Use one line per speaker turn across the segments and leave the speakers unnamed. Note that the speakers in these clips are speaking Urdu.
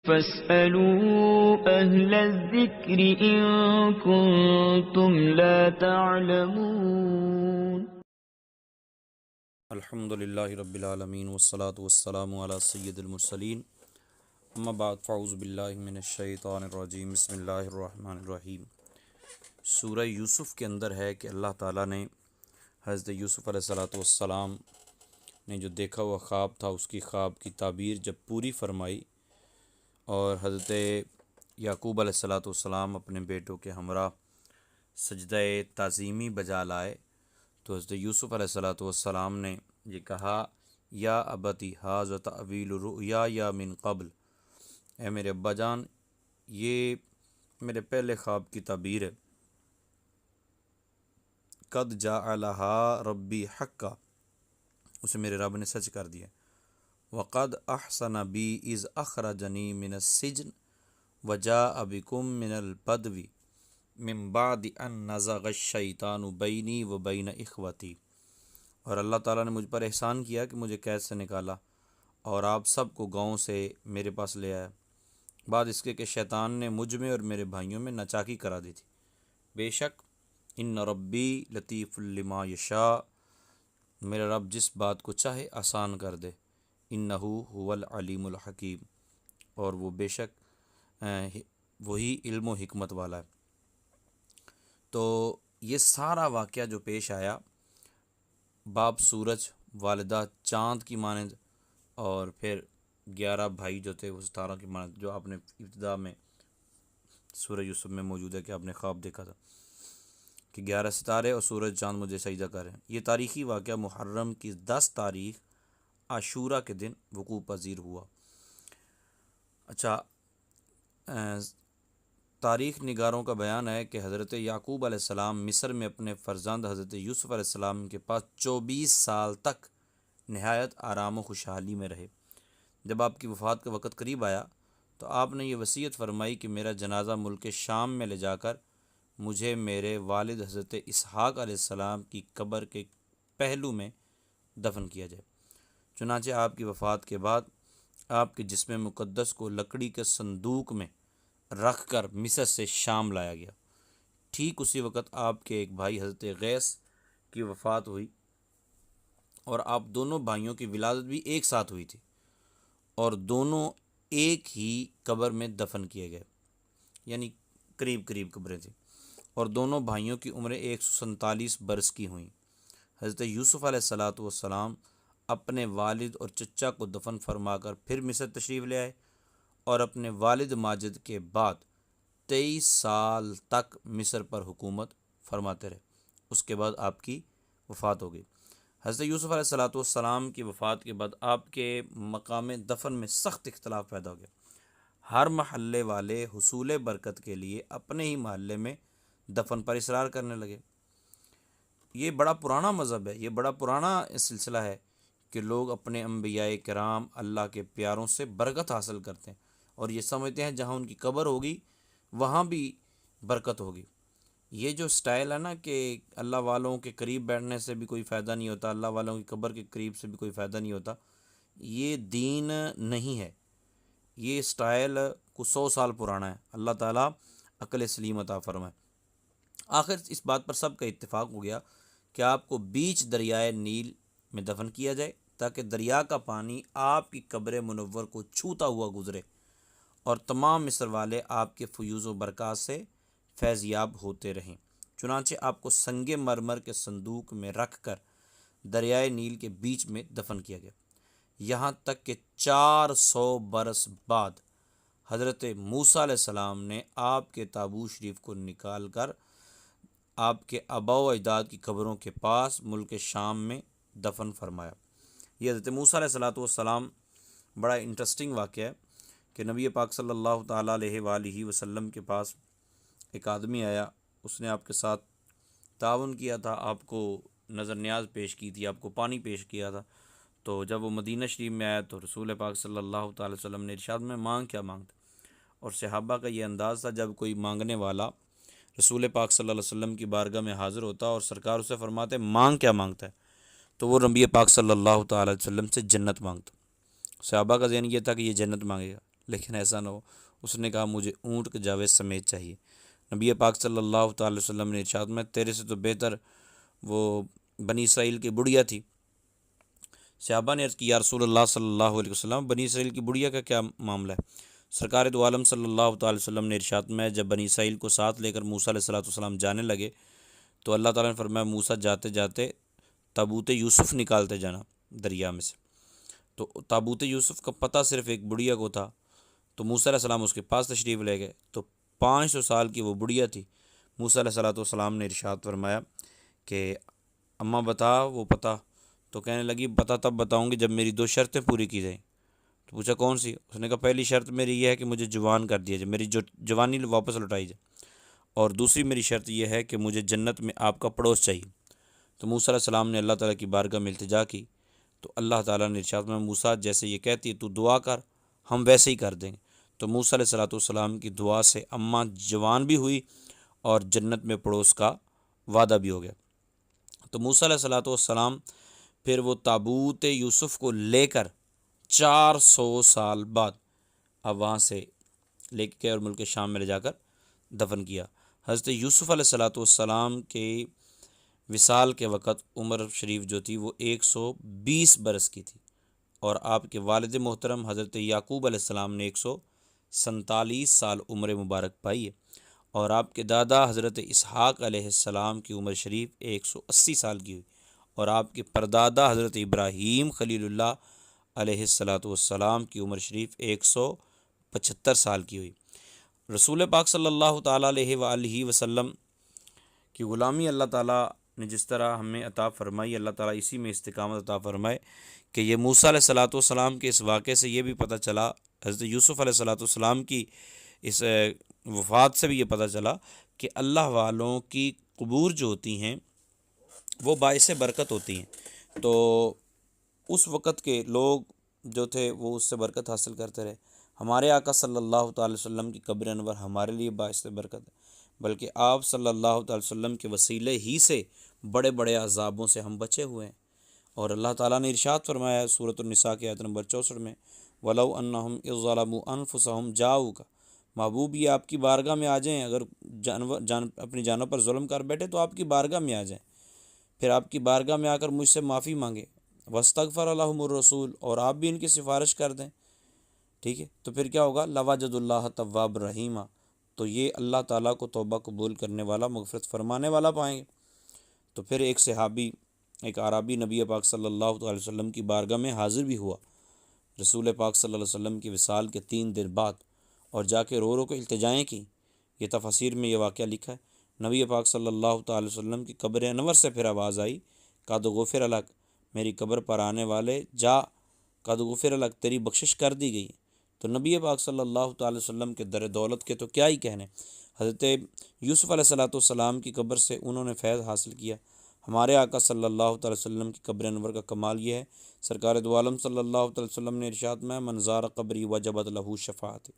فاسألوا أهل الذكر إن كنتم لا تعلمون.
الحمد للہ رب العالمین والصلاة والسلام علی سید المرسلین اما بعد فاعوذ باللہ من الشیطان الرجیم بسم اللہ الرحمن الرحیم۔ سورہ یوسف کے اندر ہے کہ اللہ تعالیٰ نے حضرت یوسف علیہ السلام نے جو دیکھا ہوا خواب تھا اس کی خواب کی تعبیر جب پوری فرمائی اور حضرت یعقوب علیہ السلام اپنے بیٹوں کے ہمراہ سجدہ تعظیمی بجا لائے تو حضرت یوسف علیہ السلام نے یہ کہا یا ابتی ھذا تأویل رؤیا من قبل، اے میرے ابا جان یہ میرے پہلے خواب کی تعبیر ہے، قد جعلھا ربی حقا، اسے میرے رب نے سچ کر دیا، وقد احسن بی اذ اخرجنی من السجن وجاء بکم من البدو من بعد ان نزغ الشیطان بینی و بین اخوتی، اور اللہ تعالیٰ نے مجھ پر احسان کیا کہ مجھے قید سے نکالا اور آپ سب کو گاؤں سے میرے پاس لے آیا، بعد اس کے کہ شیطان نے مجھ میں اور میرے بھائیوں میں ناچاکی کرا دی تھی۔ بے شک ان ربی لطیف لما یشاء، میرا رب جس بات کو چاہے آسان کر دے، انہ هو العلیم الحکیم، اور وہ بے شک وہی علم و حکمت والا ہے۔ تو یہ سارا واقعہ جو پیش آیا، باپ سورج، والدہ چاند کی مانند، اور پھر 11 بھائی جو تھے وہ ستاروں کی مانند، جو آپ نے ابتدا میں سورہ یوسف میں موجود ہے کہ آپ نے خواب دیکھا تھا کہ 11 ستارے اور سورج چاند مجھے سجدہ کریں۔ یہ تاریخی واقعہ محرم کی 10 تاریخ عاشورہ کے دن وقوع پذیر ہوا۔ اچھا، تاریخ نگاروں کا بیان ہے کہ حضرت یعقوب علیہ السلام مصر میں اپنے فرزند حضرت یوسف علیہ السلام کے پاس 24 سال تک نہایت آرام و خوشحالی میں رہے۔ جب آپ کی وفات کا وقت قریب آیا تو آپ نے یہ وصیت فرمائی کہ میرا جنازہ ملک شام میں لے جا کر مجھے میرے والد حضرت اسحاق علیہ السلام کی قبر کے پہلو میں دفن کیا جائے۔ چنانچہ آپ کی وفات کے بعد آپ کے جسم مقدس کو لکڑی کے صندوق میں رکھ کر مصر سے شام لایا گیا۔ ٹھیک اسی وقت آپ کے ایک بھائی حضرت غیث کی وفات ہوئی اور آپ دونوں بھائیوں کی ولادت بھی ایک ساتھ ہوئی تھی اور دونوں ایک ہی قبر میں دفن کیے گئے، یعنی قریب قریب قبریں تھیں، اور دونوں بھائیوں کی عمریں 147 برس کی ہوئیں۔ حضرت یوسف علیہ السلام اپنے والد اور چچا کو دفن فرما کر پھر مصر تشریف لے آئے اور اپنے والد ماجد کے بعد 23 سال تک مصر پر حکومت فرماتے رہے۔ اس کے بعد آپ کی وفات ہو گئی۔ حضرت یوسف علیہ السلام کی وفات کے بعد آپ کے مقام دفن میں سخت اختلاف پیدا ہو گیا۔ ہر محلے والے حصول برکت کے لیے اپنے ہی محلے میں دفن پر اصرار کرنے لگے۔ یہ بڑا پرانا مذہب ہے، یہ بڑا پرانا سلسلہ ہے کہ لوگ اپنے انبیاء کرام اللہ کے پیاروں سے برکت حاصل کرتے ہیں اور یہ سمجھتے ہیں جہاں ان کی قبر ہوگی وہاں بھی برکت ہوگی۔ یہ جو سٹائل ہے نا کہ اللہ والوں کے قریب بیٹھنے سے بھی کوئی فائدہ نہیں ہوتا، اللہ والوں کی قبر کے قریب سے بھی کوئی فائدہ نہیں ہوتا، یہ دین نہیں ہے۔ یہ سٹائل کو 100 سال پرانا ہے۔ اللہ تعالیٰ عقل سلیم عطا فرمائے۔ آخر اس بات پر سب کا اتفاق ہو گیا کہ آپ کو بیچ دریائے نیل میں دفن کیا جائے تاکہ دریا کا پانی آپ کی قبر منور کو چھوتا ہوا گزرے اور تمام مصر والے آپ کے فیوز و برکات سے فیض یاب ہوتے رہیں۔ چنانچہ آپ کو سنگ مرمر کے صندوق میں رکھ کر دریائے نیل کے بیچ میں دفن کیا گیا، یہاں تک کہ 400 برس بعد حضرت موسیٰ علیہ السلام نے آپ کے تابوت شریف کو نکال کر آپ کے آباء و اجداد کی قبروں کے پاس ملک شام میں دفن فرمایا۔ یہ حضرت موسیٰ علیہ السلام بڑا انٹرسٹنگ واقعہ ہے کہ نبی پاک صلی اللہ تعالیٰ علیہ وآلہ وسلم کے پاس ایک آدمی آیا، اس نے آپ کے ساتھ تعاون کیا تھا، آپ کو نظر نیاز پیش کی تھی، آپ کو پانی پیش کیا تھا۔ تو جب وہ مدینہ شریف میں آیا تو رسول پاک صلی اللہ تعالیٰ علیہ وسلم نے ارشاد میں مانگ کیا مانگتے، اور صحابہ کا یہ انداز تھا جب کوئی مانگنے والا رسول پاک صلی اللہ علیہ وسلم کی بارگاہ میں حاضر ہوتا اور سرکار اسے فرماتے مانگ کیا مانگتا ہے، تو وہ نبی پاک صلی اللہ تعالیٰ علیہ وسلم سے جنت مانگتا۔ صحابہ کا ذہن یہ تھا کہ یہ جنت مانگے گا، لیکن ایسا نہ ہو۔ اس نے کہا مجھے اونٹ کے جاوید سمیت چاہیے۔ نبی پاک صلی اللہ تعالی وسلم نے ارشاد میں تیرے سے تو بہتر وہ بنی اسرائیل کی بڑھیا تھی۔ صحابہ نے عرض کی یا رسول اللہ صلی اللہ علیہ وسلم بنی اسرائیل کی بڑھیا کا کیا معاملہ ہے؟ سرکار دو عالم صلی اللہ تعالی وسلم نے ارشاد میں جب بنی اسرائیل کو ساتھ لے کر موسیٰ علیہ السلام جانے لگے تو اللہ تعالیٰ نے فرمایا موسیٰ جاتے جاتے تابوت یوسف نکالتے جانا دریا میں سے۔ تو تابوت یوسف کا پتہ صرف ایک بڑھیا کو تھا، تو موسیٰ علیہ السلام اس کے پاس تشریف لے گئے، تو 500 سال کی وہ بڑھیا تھی۔ موسیٰ علیہ السلام نے ارشاد فرمایا کہ اماں بتا وہ پتہ، تو کہنے لگی پتہ تب بتاؤں گی جب میری 2 شرطیں پوری کی جائیں۔ تو پوچھا کون سی؟ اس نے کہا پہلی شرط میری یہ ہے کہ مجھے جوان کر دیا جائے، میری جو جوانی واپس لوٹائی جائے، اور دوسری میری شرط یہ ہے کہ مجھے جنت میں آپ کا پڑوس چاہیے۔ تو موسیٰ علیہ السلام نے اللہ تعالیٰ کی بارگاہ میں التجا کی، تو اللہ تعالیٰ نے ارشاد میں موسیٰ جیسے یہ کہتی ہے تو دعا کر، ہم ویسے ہی کر دیں گے۔ تو موسیٰ علیہ السلام کی دعا سے اماں جوان بھی ہوئی اور جنت میں پڑوس کا وعدہ بھی ہو گیا۔ تو موسیٰ علیہ السلام پھر وہ تابوت یوسف کو لے کر 400 سال بعد اب وہاں سے لے کے اور ملک شام میں لے جا کر دفن کیا۔ حضرت یوسف علیہ السلام کے وصال کے وقت عمر شریف جو تھی وہ 120 برس کی تھی، اور آپ کے والد محترم حضرت یعقوب علیہ السلام نے 147 سال عمر مبارک پائی ہے، اور آپ کے دادا حضرت اسحاق علیہ السلام کی عمر شریف 180 سال کی ہوئی، اور آپ کے پردادا حضرت ابراہیم خلیل اللہ علیہ السلام کی عمر شریف 175 سال کی ہوئی۔ رسول پاک صلی اللہ تعالیٰ علیہ وآلہ وسلم کی غلامی اللہ تعالیٰ نے جس طرح ہمیں عطا فرمائی، اللہ تعالیٰ اسی میں استقامت عطا فرمائے کہ یہ موسیٰ علیہ السلام کے اس واقعے سے یہ بھی پتہ چلا، حضرت یوسف علیہ السلام کی اس وفات سے بھی یہ پتہ چلا کہ اللہ والوں کی قبور جو ہوتی ہیں وہ باعث برکت ہوتی ہیں۔ تو اس وقت کے لوگ جو تھے وہ اس سے برکت حاصل کرتے رہے۔ ہمارے آقا صلی اللہ تعالی وسلم کی قبر انور ہمارے لیے باعث برکت ہے، بلکہ آپ صلی اللہ تعالی وسلم کے وسیلے ہی سے بڑے بڑے عذابوں سے ہم بچے ہوئے ہیں۔ اور اللہ تعالیٰ نے ارشاد فرمایا سورۃ النساء کی آیت نمبر 64 میں وَلَوْ أَنَّهُمْ إِذْ ظَلَمُوا أَنفُسَهُمْ جَاءُوكَ، محبوب یہ آپ کی بارگاہ میں آ جائیں، اگر اپنی جانوں پر ظلم کر بیٹھے تو آپ کی بارگاہ میں آ جائیں، پھر آپ کی بارگاہ میں آ کر مجھ سے معافی مانگے، وَاسْتَغْفَرَ لَهُمُ الرَّسُولُ، اور آپ بھی ان کی سفارش کر دیں، ٹھیک ہے، تو پھر کیا ہوگا؟ لَوَجَدُوا اللَّهَ تَوَّابًا رَحِيمًا، تو یہ اللہ تعالیٰ کو توبہ قبول کرنے والا، مغفرت فرمانے والا پائیں گے۔ تو پھر ایک صحابی، ایک اعرابی نبی پاک صلی اللہ علیہ وسلم کی بارگاہ میں حاضر بھی ہوا رسول پاک صلی اللہ علیہ وسلم کی وصال کے 3 دن بعد، اور جا کے رو رو کے التجائیں کی۔ یہ تفاسیر میں یہ واقعہ لکھا ہے۔ نبی پاک صلی اللہ تعالی وسلم کی قبر انور سے پھر آواز آئی قد غفر لک، میری قبر پر آنے والے جا، قد غفر لک، تیری بخشش کر دی گئی۔ تو نبی پاک صلی اللہ تعالی وسلم کے در دولت کے تو کیا ہی کہنے، حضرت یوسف علیہ السلام کی قبر سے انہوں نے فیض حاصل کیا۔ ہمارے آقا صلی اللہ تعالی وسلم کی قبر انور کا کمال یہ ہے، سرکار دو عالم صلی اللہ تعالی وسلم نے ارشاد میں من زار قبری وجبت لہ شفاعت،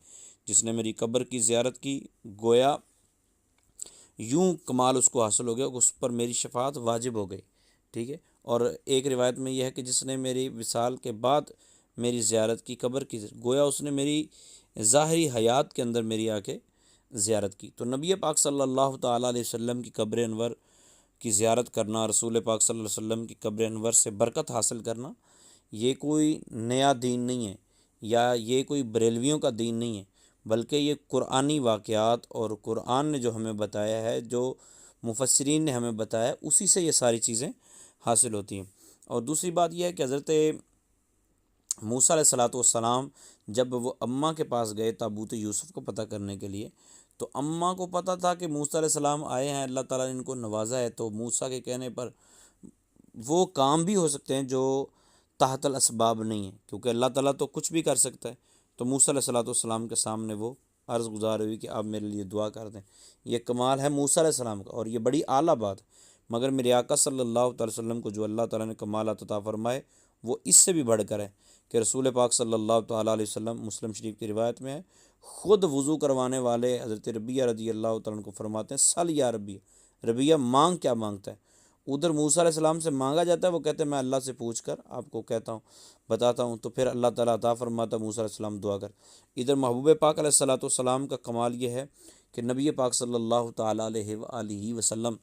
جس نے میری قبر کی زیارت کی گویا یوں کمال اس کو حاصل ہو گیا، اس پر میری شفاعت واجب ہو گئی، ٹھیک ہے۔ اور ایک روایت میں یہ ہے کہ جس نے میری وصال کے بعد میری زیارت کی قبر کی، گویا اس نے میری ظاہری حیات کے اندر میری آ کے زیارت کی۔ تو نبی پاک صلی اللہ تعالیٰ علیہ وسلم کی قبر انور کی زیارت کرنا، رسول پاک صلی اللہ علیہ وسلم کی قبر انور سے برکت حاصل کرنا، یہ کوئی نیا دین نہیں ہے، یا یہ کوئی بریلویوں کا دین نہیں ہے، بلکہ یہ قرآنی واقعات اور قرآن نے جو ہمیں بتایا ہے، جو مفسرین نے ہمیں بتایا ہے، اسی سے یہ ساری چیزیں حاصل ہوتی ہیں۔ اور دوسری بات یہ ہے کہ حضرت موسیٰ علیہ السلام جب وہ اماں کے پاس گئے تابوت یوسف کو پتہ کرنے کے لیے، تو اماں کو پتہ تھا کہ موسیٰ علیہ السلام آئے ہیں، اللہ تعالیٰ نے ان کو نوازا ہے، تو موسیٰ کے کہنے پر وہ کام بھی ہو سکتے ہیں جو تحت الاسباب نہیں ہیں، کیونکہ اللہ تعالیٰ تو کچھ بھی کر سکتا ہے۔ تو موسیٰ علیہ السلام کے سامنے وہ عرض گزار ہوئی کہ آپ میرے لیے دعا کر دیں۔ یہ کمال ہے موسیٰ علیہ السلام کا، اور یہ بڑی اعلیٰ بات ہے، مگر میرے آقا صلی اللہ تعالی وسلم کو جو اللہ تعالیٰ نے کمالات عطا فرمائے وہ اس سے بھی بڑھ کر ہے کہ رسول پاک صلی اللہ تعالیٰ علیہ وسلم، مسلم شریف کی روایت میں ہے، خود وضو کروانے والے حضرت ربیہ رضی اللہ تعالیٰ عنہ کو فرماتے ہیں سل یا ربیہ، ربیہ مانگ کیا مانگتا ہے؟ ادھر موسیٰ علیہ السلام سے مانگا جاتا ہے، وہ کہتے ہیں میں اللہ سے پوچھ کر آپ کو کہتا ہوں، بتاتا ہوں، تو پھر اللہ تعالیٰ عطا فرماتا موسیٰ علیہ السلام دعا کر۔ ادھر محبوب پاک علیہ السلام کا کمال یہ ہے کہ نبی پاک صلی اللہ تعالیٰ علیہ وآلہ وسلم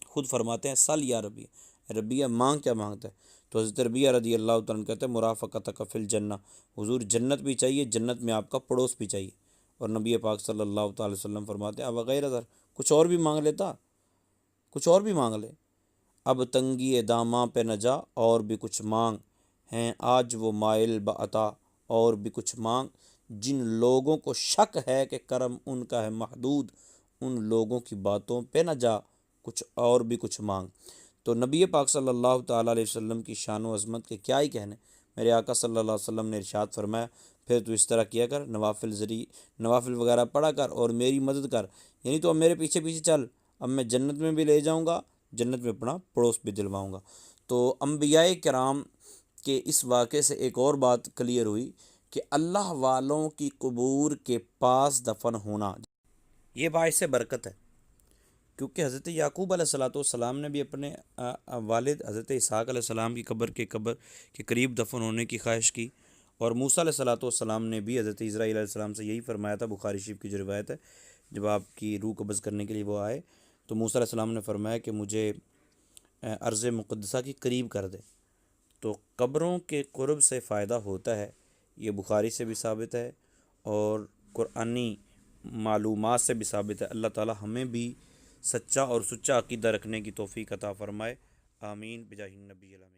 خود فرماتے ہیں سل یا ربی، ربیہ مانگ کیا مانگتا ہے؟ تو حضرت ربیہ رضی اللہ تعالیٰ عنہ کہتے ہیں مرافقتک فی الجنہ، حضور جنت بھی چاہیے، جنت میں آپ کا پڑوس بھی چاہیے۔ اور نبی پاک صلی اللہ تعالیٰ علیہ وسلم فرماتے ہیں اب غیر ذر، کچھ اور بھی مانگ لیتا، کچھ اور بھی مانگ لے، اب تنگی داماں پہ نہ جا اور بھی کچھ مانگ، ہیں آج وہ مائل بعطا اور بھی کچھ مانگ، جن لوگوں کو شک ہے کہ کرم ان کا ہے محدود، ان لوگوں کی باتوں پہ نہ جا، کچھ اور بھی کچھ مانگ۔ تو نبی پاک صلی اللہ تعالیٰ علیہ وسلم کی شان و عظمت کے کیا ہی کہنے، میرے آقا صلی اللہ علیہ وسلم نے ارشاد فرمایا پھر تو اس طرح کیا کر، نوافل وغیرہ پڑھا کر اور میری مدد کر، یعنی تو اب میرے پیچھے پیچھے چل، اب میں جنت میں بھی لے جاؤں گا، جنت میں اپنا پڑوس بھی دلواؤں گا۔ تو انبیاء کرام کے اس واقعے سے ایک اور بات کلیئر ہوئی کہ اللہ والوں کی قبور کے پاس دفن ہونا یہ باعث برکت ہے، کیونکہ حضرت یعقوب علیہ السلام نے بھی اپنے والد حضرت اسحاق علیہ السلام کی قبر کے قریب دفن ہونے کی خواہش کی، اور موسیٰ علیہ السلام نے بھی حضرت اسرائیل علیہ السلام سے یہی فرمایا تھا، بخاری شریف کی جو روایت ہے، جب آپ کی روح قبض کرنے کے لیے وہ آئے تو موسیٰ علیہ السلام نے فرمایا کہ مجھے ارض مقدسہ کی قریب کر دے۔ تو قبروں کے قرب سے فائدہ ہوتا ہے، یہ بخاری سے بھی ثابت ہے اور قرآنی معلومات سے بھی ثابت ہے۔ اللہ تعالی ہمیں بھی سچا اور سچا عقیدہ رکھنے کی توفیق عطا فرمائے، آمین بجاہ النبی الامین۔